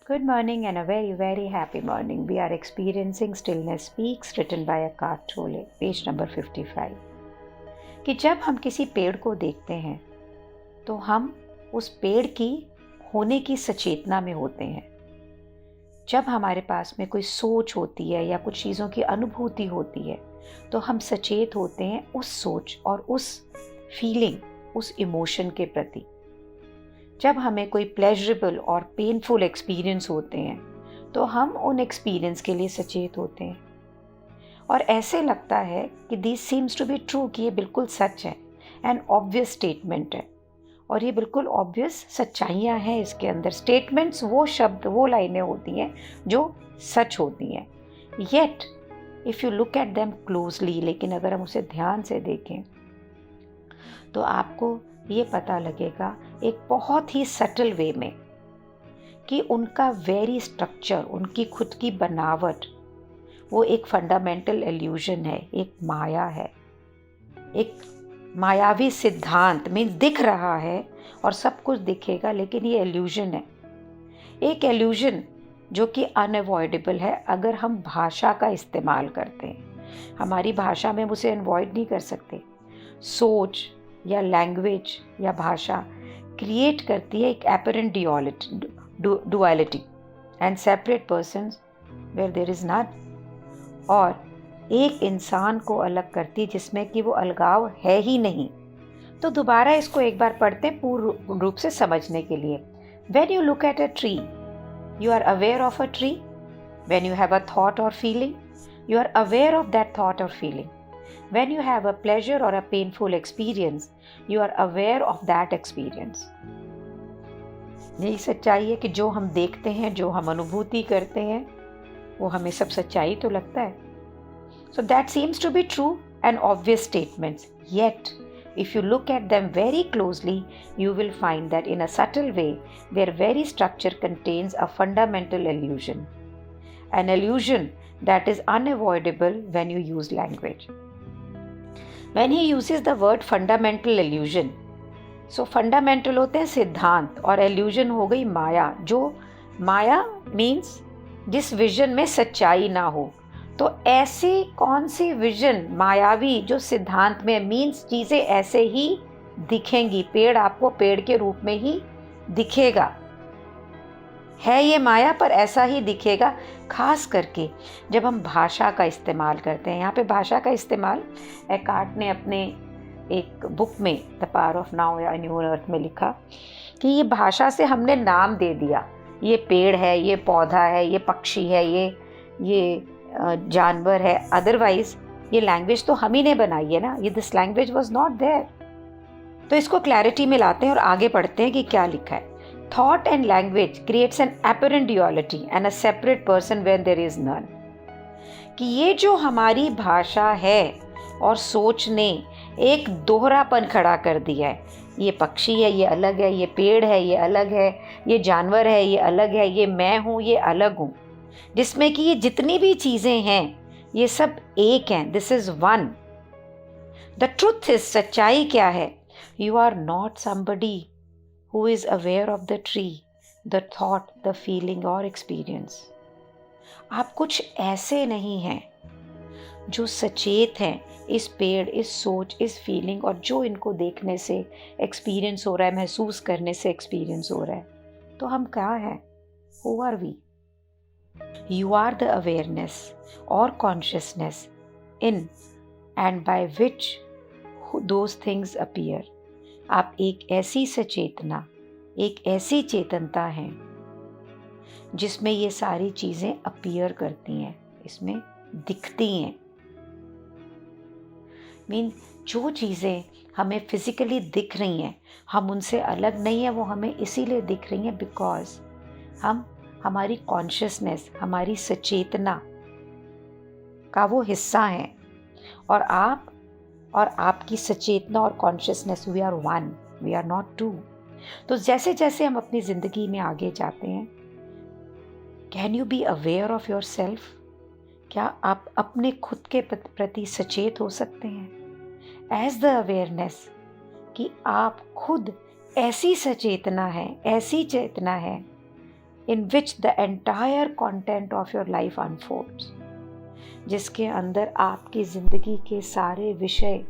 Good morning and a very, very happy morning. We are experiencing Stillness Speaks, written by Eckhart Tolle, page number 55. कि जब हम किसी पेड़ को देखते हैं तो हम उस पेड़ की होने की सचेतना में होते हैं। जब हमारे पास में कोई सोच होती है या कुछ चीज़ों की अनुभूति होती है तो हम सचेत होते हैं उस सोच और उस फीलिंग, उस इमोशन के प्रति। जब हमें कोई प्लेजरेबल और पेनफुल एक्सपीरियंस होते हैं तो हम उन एक्सपीरियंस के लिए सचेत होते हैं और ऐसे लगता है कि this seems to be true, कि ये बिल्कुल सच है, एन ऑब्वियस स्टेटमेंट है और ये बिल्कुल ऑब्वियस सच्चाइयाँ हैं इसके अंदर। स्टेटमेंट्स वो शब्द, वो लाइनें होती हैं जो सच होती हैं। Yet if you look at them closely, लेकिन अगर हम उसे ध्यान से देखें तो आपको ये पता लगेगा एक बहुत ही सटल वे में कि उनका वेरी स्ट्रक्चर, उनकी खुद की बनावट, वो एक फंडामेंटल इल्यूजन है, एक माया है, एक मायावी सिद्धांत में दिख रहा है और सब कुछ दिखेगा, लेकिन ये इल्यूजन है। एक इल्यूजन जो कि अनअवॉइडेबल है अगर हम भाषा का इस्तेमाल करते हैं। हमारी भाषा में हम उसे अवॉइड नहीं कर सकते। सोच या लैंग्वेज या भाषा क्रिएट करती है एक apparent duality and separate persons where there is not, और एक इंसान को अलग करती है जिसमें कि वो अलगाव है ही नहीं। तो दोबारा इसको एक बार पढ़ते हैं पूर्ण रूप से समझने के लिए। When you look at a tree, you are aware of a tree. When you have a thought or feeling, you are aware of that thought or feeling. When you have a pleasure or a painful experience, you are aware of that experience. यही सच्चाई है कि जो हम देखते हैं, जो हम अनुभूति करते हैं, वो हमें सब सच्चाई तो लगता है। So that seems to be true and obvious statements. Yet, if you look at them very closely, you will find that in a subtle way, their very structure contains a fundamental illusion. An illusion that is unavoidable when you use language. When he uses the word fundamental illusion, so fundamental होते हैं सिद्धांत और illusion हो गई माया। जो माया means जिस vision में सच्चाई ना हो। तो ऐसी कौन सी विजन मायावी जो सिद्धांत में मीन्स चीज़ें ऐसे ही दिखेंगी, पेड़ आपको पेड़ के रूप में ही दिखेगा, है ये माया पर ऐसा ही दिखेगा। खास करके जब हम भाषा का इस्तेमाल करते हैं। यहाँ पे भाषा का इस्तेमाल एकार्ट ने अपने एक बुक में द पावर ऑफ नाउ या न्यू अर्थ में लिखा कि ये भाषा से हमने नाम दे दिया, ये पेड़ है, ये पौधा है, ये पक्षी है, ये जानवर है। अदरवाइज ये लैंग्वेज तो हम ही ने बनाई है ना, ये this language was not there. तो इसको क्लैरिटी में लाते हैं और आगे पढ़ते हैं कि क्या लिखा है। Thought and language creates an apparent duality and a separate person when there is none. कि ये जो हमारी भाषा है और सोच ने एक दोहरापन खड़ा कर दिया है। ये पक्षी है, ये अलग है, ये पेड़ है, ये अलग है, ये जानवर है, ये अलग है, ये मैं हूँ, ये अलग हूँ, जिसमें कि ये जितनी भी चीज़ें हैं ये सब एक हैं। This is one. The truth is, सच्चाई क्या है? You are not somebody who is aware of the tree, the thought, the feeling or experience. आप कुछ ऐसे नहीं हैं जो सचेत हैं इस पेड़, इस सोच, इस फीलिंग और जो इनको देखने से एक्सपीरियंस हो रहा है, महसूस करने से एक्सपीरियंस हो रहा है। तो हम क्या हैं? Who are we? You are the awareness or consciousness in and by which those things appear. आप एक ऐसी सचेतना, एक ऐसी चेतनता हैं जिसमें ये सारी चीज़ें अपीयर करती हैं, इसमें दिखती हैं। मीन जो चीज़ें हमें फिज़िकली दिख रही हैं, हम उनसे अलग नहीं हैं, वो हमें इसीलिए दिख रही हैं बिकॉज हम हमारी कॉन्शियसनेस, हमारी सचेतना का वो हिस्सा हैं। और आप और आपकी सचेतना और consciousness, we are one, we are not two. तो जैसे जैसे हम अपनी ज़िंदगी में आगे जाते हैं, can you be aware of your self? क्या आप अपने खुद के प्रति सचेत हो सकते हैं? एज द अवेयरनेस कि आप खुद ऐसी सचेतना है, ऐसी चेतना है in which the entire content of your life unfolds, जिसके अंदर आपकी ज़िंदगी के सारे विषय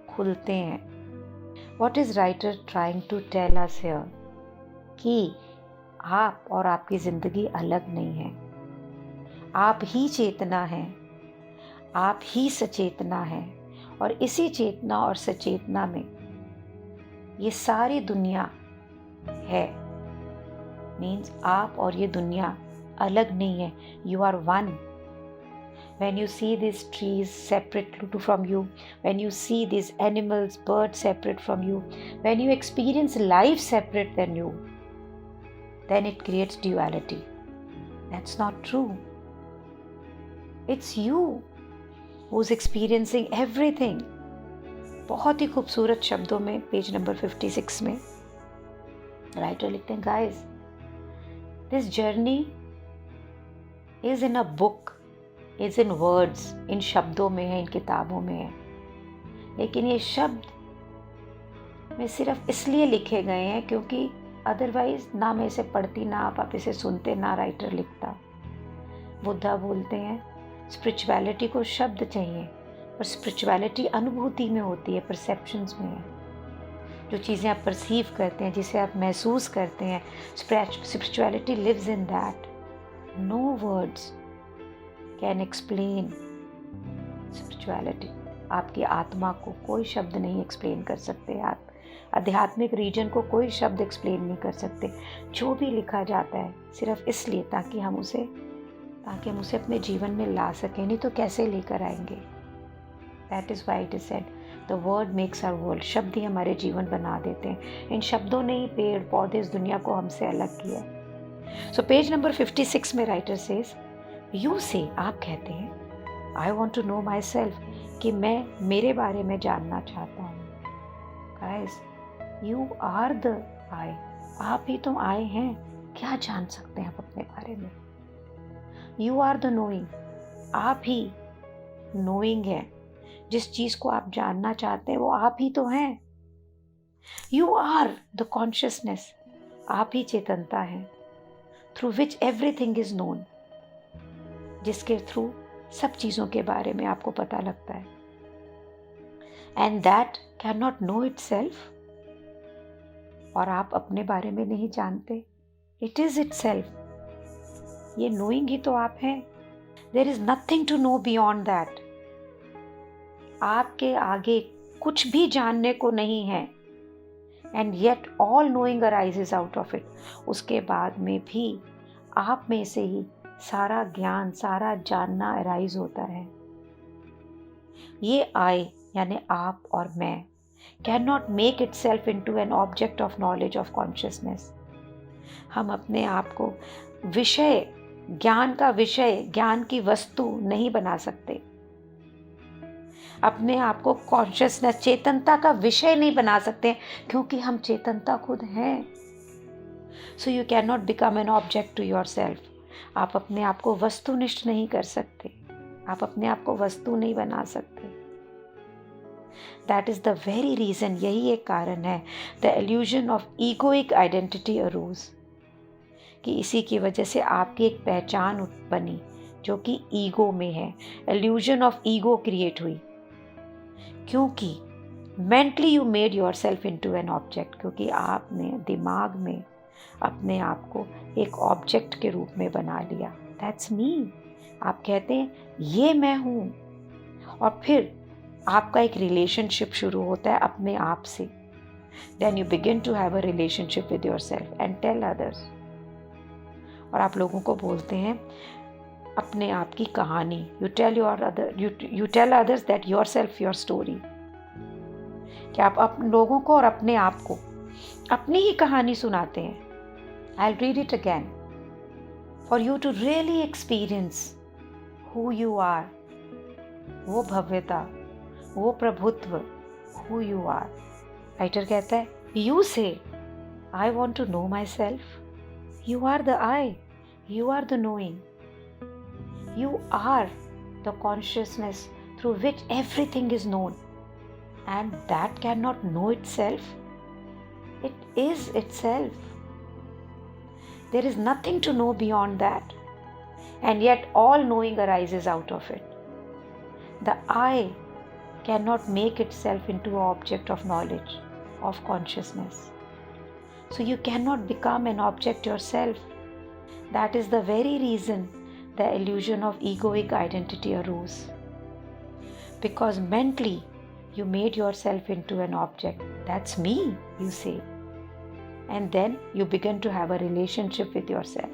खुलते हैं. What is writer trying to tell us here? कि आप और आपकी ज़िंदगी अलग नहीं है. आप ही चेतना है, आप ही सचेतना है, और इसी चेतना और सचेतना में ये सारी दुनिया है. मीन्स आप और ये दुनिया अलग नहीं है. You are one. When you see these trees separate from you, when you see these animals, birds separate from you, when you experience life separate than you, then it creates duality. That's not true. It's you who's experiencing everything. बहुत ही खूबसूरत शब्दों में page number 56 में writer लिखते हैं, guys, this journey is in a book, is in words, इन शब्दों में है, इन किताबों में है. लेकिन ये शब्द में सिर्फ इसलिए लिखे गए हैं क्योंकि अदरवाइज ना मैं इसे पढ़ती, ना आप इसे सुनते, ना राइटर लिखता. बुद्धा बोलते हैं स्पिरिचुअलिटी को शब्द चाहिए, पर स्पिरिचुअलिटी अनुभूति में होती है, परसेप्शंस में है. जो चीज़ें आप परसीव करते हैं, जिसे आप महसूस करते हैं, spirituality lives in that. No words can explain spirituality. आपकी आत्मा को कोई शब्द नहीं एक्सप्लेन कर सकते. आप आध्यात्मिक रीजन को कोई शब्द एक्सप्लेन नहीं कर सकते. जो भी लिखा जाता है सिर्फ इसलिए ताकि हम उसे अपने जीवन में ला सकें, नहीं तो कैसे लेकर आएंगे. That is why it is said the word makes our world. शब्द ही हमारे जीवन बना देते हैं. इन शब्दों ने ही पेड़ पौधे इस दुनिया को हमसे अलग किया. सो पेज नंबर 56 में राइटर सेज, यू से, आप कहते हैं, I want to know myself, कि मैं मेरे बारे में जानना चाहता हूँ. Guys, you are the I. आप ही तो आई हैं. क्या जान सकते हैं आप अपने बारे में. You are the knowing. आप ही नोइंग है. जिस चीज़ को आप जानना चाहते हैं वो आप ही तो हैं. You are the consciousness. आप ही चेतनता है, through which everything is known, जिसके थ्रू सब चीज़ों के बारे में आपको पता लगता है. And that can not know itself. और आप अपने बारे में नहीं जानते. It is itself. ये नोइंग ही तो आप हैं. There is nothing to know beyond that. आपके आगे कुछ भी जानने को नहीं है. And yet all knowing arises out of it. उसके बाद में भी आप में से ही सारा ज्ञान, सारा जानना अराइज होता है. ये आई यानी आप और मैं can not make itself into an object of knowledge of consciousness. हम अपने आप को विषय, ज्ञान का विषय, ज्ञान की वस्तु नहीं बना सकते. अपने आप को कॉन्शियसनेस, चेतनता का विषय नहीं बना सकते, क्योंकि हम चेतनता खुद हैं. So you can not become an object to yourself. आप अपने आप को वस्तुनिष्ठ नहीं कर सकते. आप अपने आप को वस्तु नहीं बना सकते. That is the very reason, यही एक कारण है, the illusion of egoic identity arose, कि इसी की वजह से आपकी एक पहचान बनी जो कि ईगो में है. इल्यूजन ऑफ ईगो क्रिएट हुई क्योंकि mentally you made yourself into an object. क्योंकि आपने दिमाग में अपने आप को एक ऑब्जेक्ट के रूप में बना लिया. That's me. आप कहते हैं ये मैं हूँ, और फिर आपका एक रिलेशनशिप शुरू होता है अपने आप से. Then you begin to have a relationship with yourself and tell others. और आप लोगों को बोलते हैं अपने आप की कहानी. You tell others that yourself your story. कि आप लोगों को और अपने आप को अपनी ही कहानी सुनाते हैं. I'll read it again for you to really experience who you are. वो भव्यता, वो प्रभुत्व, who you are. राइटर कहता है, you say, I want to know myself. You are the I. You are the knowing. You are the consciousness through which everything is known. And that cannot know itself. It is itself. There is nothing to know beyond that. And yet all knowing arises out of it. The I cannot make itself into an object of knowledge, of consciousness. So you cannot become an object yourself. That is the very reason the illusion of egoic identity arose. Because mentally you made yourself into an object. That's me, you say. And then you begin to have a relationship with yourself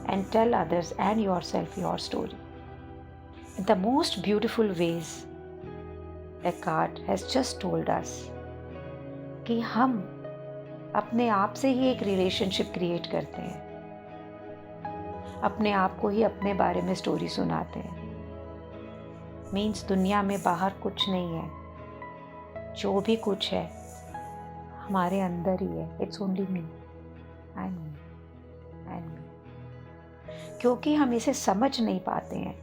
and tell others and yourself your story. In the most beautiful ways, Eckhart has just told us कि हम अपने आप से ही एक relationship create करते हैं, अपने आप को ही अपने बारे में स्टोरी सुनाते हैं। मीन्स दुनिया में बाहर कुछ नहीं है, जो भी कुछ है हमारे अंदर ही है। It's only me and me and me. क्योंकि हम इसे समझ नहीं पाते हैं,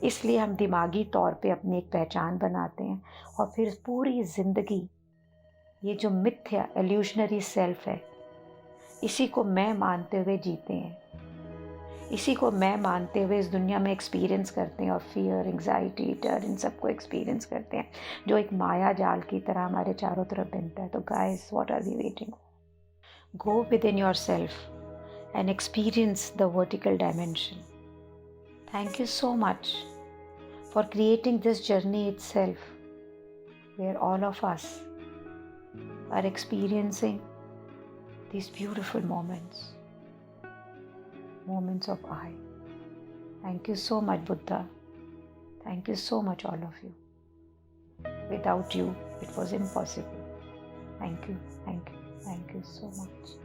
इसलिए हम दिमागी तौर पे अपनी एक पहचान बनाते हैं और फिर पूरी ज़िंदगी ये जो मिथ्या इल्यूशनरी सेल्फ है, इसी को मैं मानते हुए जीते हैं, इसी को मैं मानते हुए इस दुनिया में एक्सपीरियंस करते हैं और फियर, एंग्जाइटी, डर, इन सबको एक्सपीरियंस करते हैं, जो एक माया जाल की तरह हमारे चारों तरफ बनता है। तो guys, what are we waiting? Go within yourself and experience the vertical dimension. Thank you so much for creating this journey itself, where all of us are experiencing these beautiful moments of I. Thank you so much, Buddha. Thank you so much, all of you. Without you, it was impossible. Thank you, thank you, thank you so much.